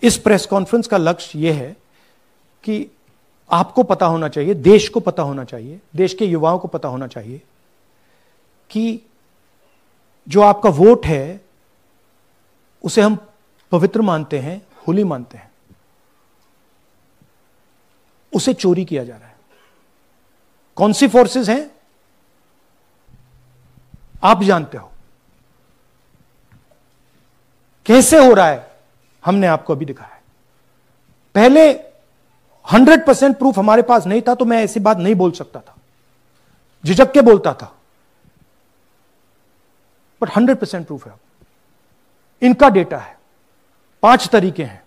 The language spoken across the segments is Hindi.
इस प्रेस कॉन्फ्रेंस का लक्ष्य यह है कि आपको पता होना चाहिए, देश को पता होना चाहिए, देश के युवाओं को पता होना चाहिए कि जो आपका वोट है उसे हम पवित्र मानते हैं, होली मानते हैं, उसे चोरी किया जा रहा है। कौन सी फोर्सेस हैं आप जानते हो, कैसे हो रहा है हमने आपको अभी दिखाया है। पहले 100% प्रूफ हमारे पास नहीं था तो मैं ऐसी बात नहीं बोल सकता था, झिझक के बोलता था, बट 100% प्रूफ है। इनका डेटा है, 5 तरीके हैं,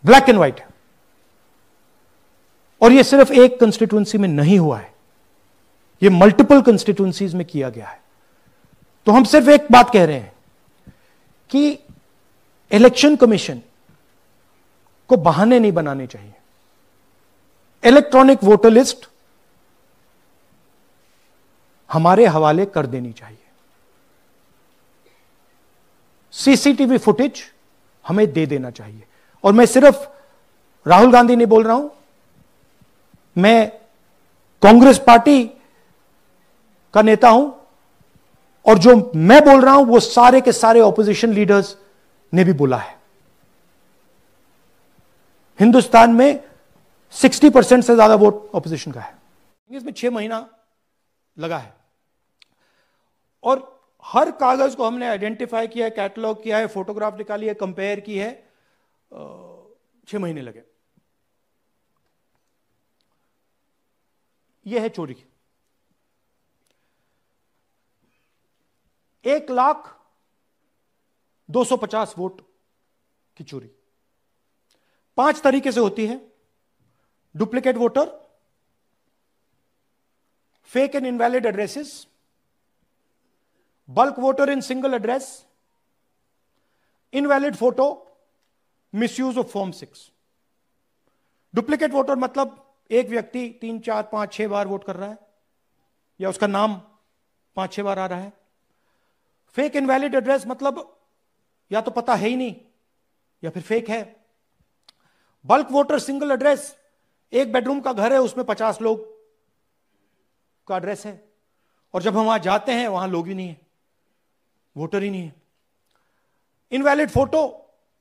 ब्लैक एंड व्हाइट है, और यह सिर्फ एक कंस्टिट्यूएंसी में नहीं हुआ है, यह मल्टीपल कंस्टिट्यूएंसीज में किया गया है। तो हम सिर्फ एक बात कह रहे हैं कि इलेक्शन कमीशन को बहाने नहीं बनाने चाहिए। इलेक्ट्रॉनिक वोटर लिस्ट हमारे हवाले कर देनी चाहिए। सीसीटीवी फुटेज हमें दे देना चाहिए। और मैं सिर्फ राहुल गांधी नहीं बोल रहा हूं, मैं कांग्रेस पार्टी का नेता हूं, और जो मैं बोल रहा हूं वो सारे के सारे ऑपोजिशन लीडर्स ने भी बोला है। हिंदुस्तान में 60% से ज्यादा वोट ऑपोजिशन का है। इसमें 6 महीना लगा है और हर कागज को हमने आइडेंटिफाई किया है, कैटलॉग किया है, फोटोग्राफ निकाली है, कंपेयर की है, 6 महीने लगे। यह है चोरी। 1,250,000 वोट की चोरी 5 तरीके से होती है। Duplicate voter, fake and invalid addresses, bulk voter in single address, invalid photo, misuse of form 6। Duplicate voter मतलब एक व्यक्ति 3, 4, 5, 6 बार वोट कर रहा है, या उसका नाम 5-6 बार आ रहा है। फेक इनवैलिड एड्रेस मतलब या तो पता है ही नहीं या फिर फेक है। बल्क वोटर सिंगल एड्रेस, एक बेडरूम का घर है, उसमें 50 लोग का एड्रेस है, और जब हम वहां जाते हैं वहां लोग ही नहीं है, वोटर ही नहीं है। इनवैलिड फोटो,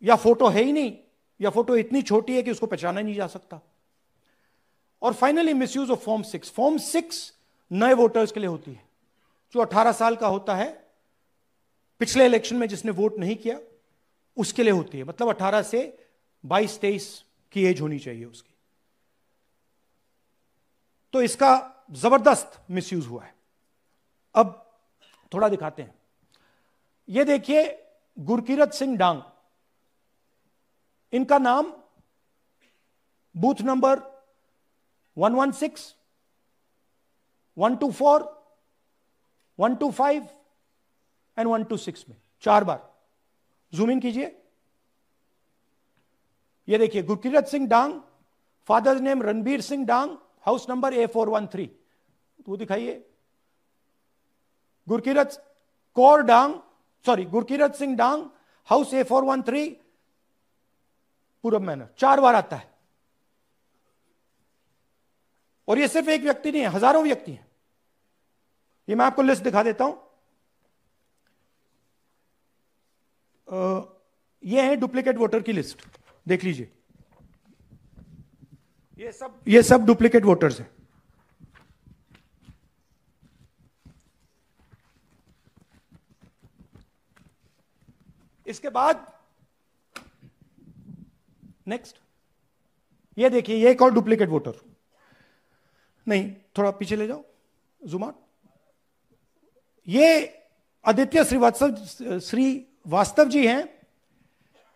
या फोटो है ही नहीं, या फोटो इतनी छोटी है कि उसको पहचाना नहीं जा सकता। और finally misuse of form 6। Form 6 नए वोटर्स के लिए होती है, जो 18 साल का होता है, पिछले इलेक्शन में जिसने वोट नहीं किया उसके लिए होती है। मतलब 18 से 22-23 की एज होनी चाहिए उसकी। तो इसका जबरदस्त मिसयूज हुआ है। अब थोड़ा दिखाते हैं। यह देखिए, गुरकीरत सिंह डांग, इनका नाम बूथ नंबर 116, 124, 125 एंड 126 में 4 बार। जूम इन कीजिए। ये देखिए, गुरकीरत सिंह डांग, फादर्स नेम रणबीर सिंह डांग, हाउस नंबर A413। वो दिखाइए। गुरकीरत सिंह डांग, हाउस A413, पूरब मैनर। 4 बार आता है। और ये सिर्फ एक व्यक्ति नहीं है, हजारों व्यक्ति हैं। ये मैं आपको लिस्ट दिखा देता हूं। ये है डुप्लीकेट वोटर की लिस्ट, देख लीजिए। ये सब डुप्लीकेट वोटर्स हैं। इसके बाद नेक्स्ट, ये देखिए, ये एक और डुप्लीकेट वोटर। नहीं, थोड़ा पीछे ले जाओ, जूम आउट। ये आदित्य श्रीवास्तव जी हैं।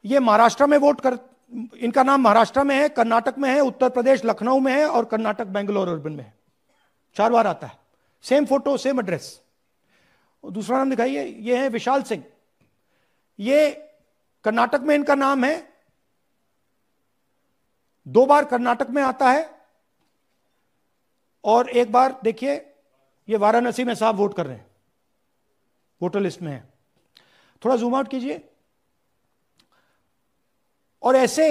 ये महाराष्ट्र में वोट कर, इनका नाम महाराष्ट्र में है, कर्नाटक में है, उत्तर प्रदेश लखनऊ में है, और कर्नाटक बेंगलोर अर्बन में है। 4 बार आता है। Same photo, same address. दूसरा नाम दिखाइए। ये है विशाल सिंह। ये कर्नाटक में इनका नाम है, 2 बार कर्नाटक में आता है, और 1 बार देखिए, ये वाराणसी में साहब वोट कर रहे हैं, वोटर लिस्ट में है। थोड़ा जूम आउट कीजिए। और ऐसे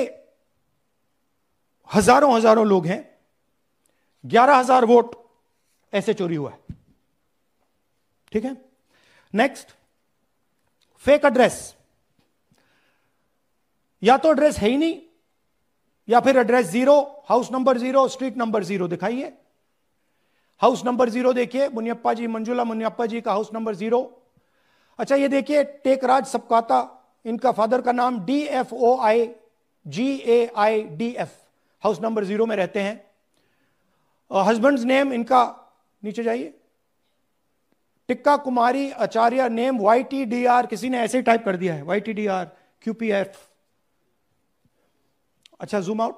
हजारों हजारों लोग हैं। 11,000 वोट ऐसे चोरी हुआ है। ठीक है, नेक्स्ट, फेक एड्रेस। या तो एड्रेस है ही नहीं, या फिर address 0, house number 0, street number 0 दिखाइए। हाउस नंबर 0 देखिए, मुनियप्पा जी, मंजुला मुनियप्पा जी का हाउस नंबर 0। अच्छा, ये देखिए टेकराज सबकाता, इनका फादर का नाम DFOIGAIDF, हाउस नंबर 0 में रहते हैं। हस्बैंड्स नेम इनका, नीचे जाइए, टिक्का कुमारी आचार्य, नेम YTDR, किसी ने ऐसे ही टाइप कर दिया है, YTDR QPF। अच्छा, जूम आउट।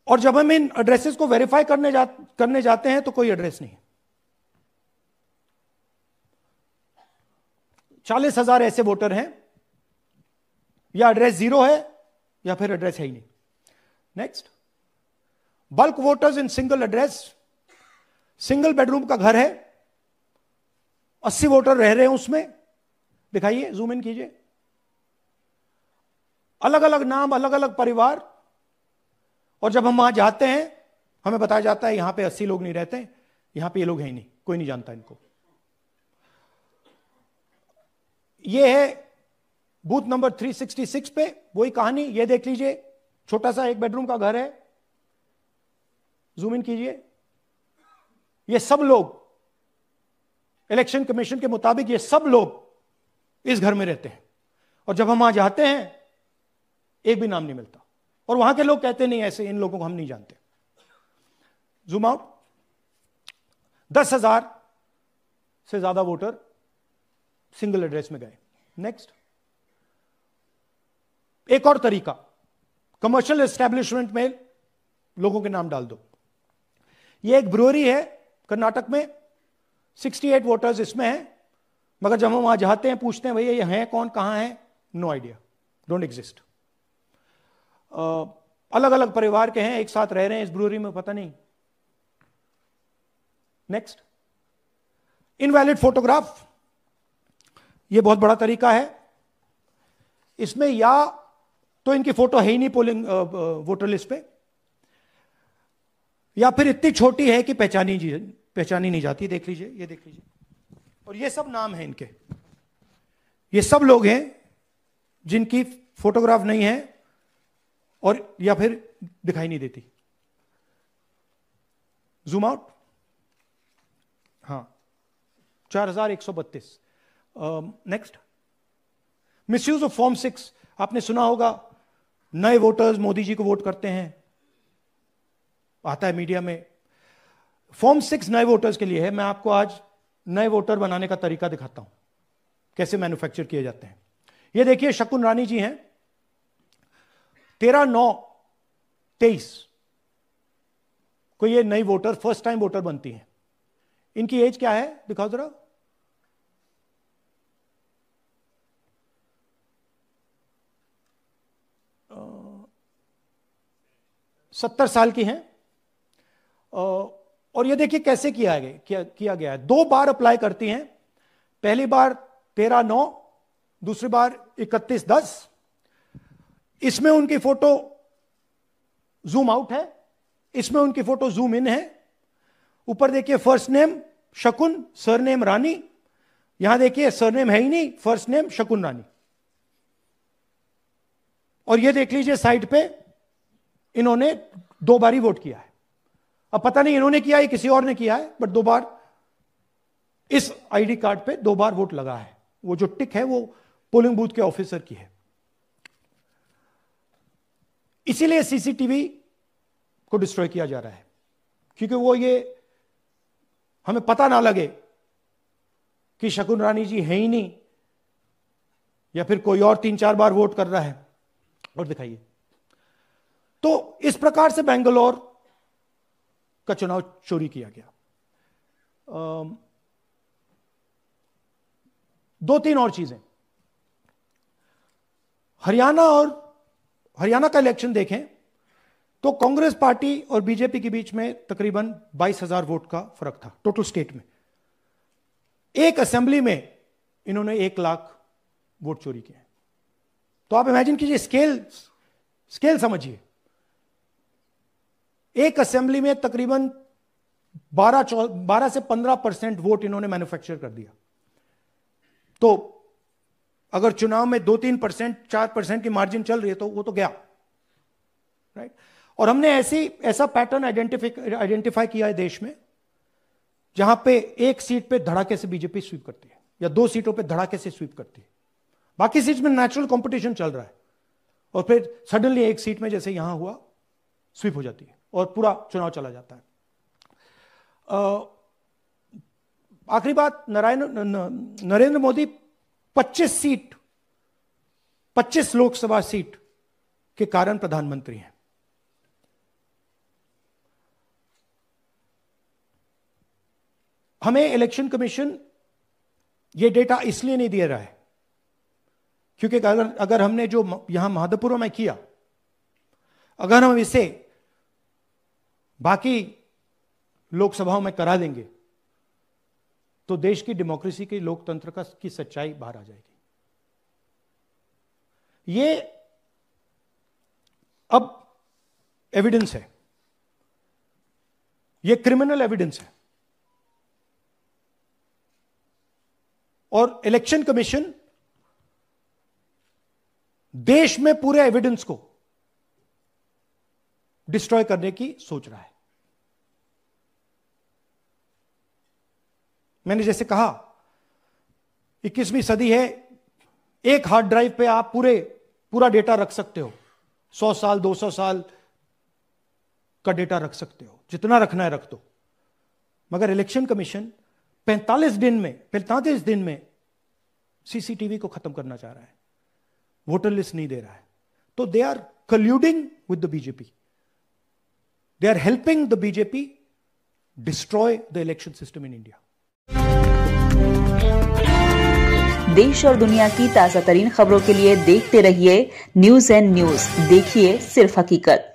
और जब हम इन एड्रेसेस को वेरीफाई करने जाते हैं तो कोई एड्रेस नहीं। 40,000 ऐसे वोटर हैं, या एड्रेस 0 है या फिर एड्रेस है ही नहीं। Next, bulk voters in single address. Single bedroom का घर है, 80 वोटर रह रहे हैं उसमें, दिखाइए, जूम इन कीजिए। अलग अलग नाम, अलग अलग परिवार, और जब हम वहां जाते हैं हमें बताया जाता है यहां पे 80 लोग नहीं रहते, यहां पे ये लोग हैं ही नहीं, कोई नहीं जानता इनको। ये है बूथ नंबर 366 पे वही कहानी। ये देख लीजिए, छोटा सा एक बेडरूम का घर है, जूम इन कीजिए। ये सब लोग इलेक्शन कमीशन के मुताबिक, ये सब लोग इस घर में रहते हैं, और जब हम वहां जाते हैं एक भी नाम नहीं मिलता, और वहां के लोग कहते नहीं, ऐसे इन लोगों को हम नहीं जानते। Zoom out. 10,000 से ज्यादा वोटर सिंगल एड्रेस में गए। नेक्स्ट, एक और तरीका, कमर्शियल एस्टेब्लिशमेंट में लोगों के नाम डाल दो। ये एक ब्रूअरी है कर्नाटक में, 68 वोटर्स इसमें हैं, मगर जब हम वहां जाते हैं पूछते हैं भैया ये हैं कौन, कहां है, नो आइडिया, डोंट एग्जिस्ट। अलग अलग परिवार के हैं, एक साथ रह रहे हैं इस ब्रूअरी में, पता नहीं। Next, invalid photograph. यह बहुत बड़ा तरीका है। इसमें या तो इनकी फोटो है ही नहीं पोलिंग वोटर लिस्ट पे, या फिर इतनी छोटी है कि पहचानी नहीं जाती। देख लीजिए, ये देख लीजिए, और ये सब नाम है इनके। ये सब लोग हैं जिनकी फोटोग्राफ नहीं है और या फिर दिखाई नहीं देती। Zoom out. हाँ, 4,132। Next, misuse of form 6। आपने सुना होगा, नए वोटर्स मोदी जी को वोट करते हैं, आता है मीडिया में। फॉर्म 6 नए वोटर्स के लिए है। मैं आपको आज नए वोटर बनाने का तरीका दिखाता हूं, कैसे मैन्युफैक्चर किए जाते हैं। ये देखिए, शकुन रानी जी हैं, 13/9/23 को ये नई वोटर, फर्स्ट टाइम वोटर बनती हैं। इनकी एज क्या है, दिखाओ जरा। 70 साल की हैं। और ये देखिए कैसे किया गया है। 2 बार अप्लाई करती हैं, पहली बार 13/9, दूसरी बार 31/10। इसमें उनकी फोटो जूम आउट है, इसमें उनकी फोटो जूम इन है। ऊपर देखिए फर्स्ट नेम शकुन, सरनेम रानी। यहां देखिए सरनेम है ही नहीं, फर्स्ट नेम शकुन रानी। और ये देख लीजिए साइड पे, इन्होंने 2 बार ही वोट किया है। अब पता नहीं इन्होंने किया है किसी और ने किया है, बट 2 बार इस आईडी कार्ड पे 2 बार वोट लगा है। वो जो टिक है वो पोलिंग बूथ के ऑफिसर की है। इसीलिए सीसीटीवी को डिस्ट्रॉय किया जा रहा है, क्योंकि वो ये हमें पता ना लगे कि शकुन रानी जी है ही नहीं, या फिर कोई और 3-4 बार वोट कर रहा है। और दिखाइए, तो इस प्रकार से बेंगलोर का चुनाव चोरी किया गया। 2-3 और चीजें। हरियाणा का इलेक्शन देखें तो कांग्रेस पार्टी और बीजेपी के बीच में तकरीबन 22,000 वोट का फर्क था टोटल स्टेट में। एक असेंबली में इन्होंने 1 लाख वोट चोरी किए। तो आप इमेजिन कीजिए, स्केल समझिए। एक असेंबली में तकरीबन 12 से 15% वोट इन्होंने मैन्युफैक्चर कर दिया। तो अगर चुनाव में 2-3%, 4% की मार्जिन चल रही है तो वो तो गया, राइट। और हमने ऐसा पैटर्न आइडेंटिफाई किया है देश में, जहां पे एक सीट पे धड़ाके से बीजेपी स्वीप करती है, या 2 सीटों पे धड़ाके से स्वीप करती है। बाकी सीट में नेचुरल कंपटीशन चल रहा है, और फिर सडनली एक सीट में जैसे यहां हुआ स्वीप हो जाती है और पूरा चुनाव चला जाता है। आखिरी बात, नरेंद्र मोदी 25 लोकसभा सीट के कारण प्रधानमंत्री हैं। हमें इलेक्शन कमीशन ये डेटा इसलिए नहीं दे रहा है क्योंकि अगर हमने जो यहां माधोपुर में किया, अगर हम इसे बाकी लोकसभाओं में करा देंगे तो देश की डेमोक्रेसी की, लोकतंत्र की सच्चाई बाहर आ जाएगी। ये अब एविडेंस है, ये क्रिमिनल एविडेंस है, और इलेक्शन कमीशन देश में पूरे एविडेंस को डिस्ट्रॉय करने की सोच रहा है। मैंने जैसे कहा, 21वीं सदी है, एक हार्ड ड्राइव पे आप पूरा डेटा रख सकते हो, 100 साल 200 साल का डेटा रख सकते हो, जितना रखना है रख दो। मगर इलेक्शन कमीशन 45 दिन में सीसीटीवी को खत्म करना चाह रहा है, वोटर लिस्ट नहीं दे रहा है। तो they are colluding with the BJP, they are helping the BJP destroy the election system in India. देश और दुनिया की ताजा तरीन खबरों के लिए देखते रहिए न्यूज़ एंड न्यूज़। देखिए सिर्फ हकीकत।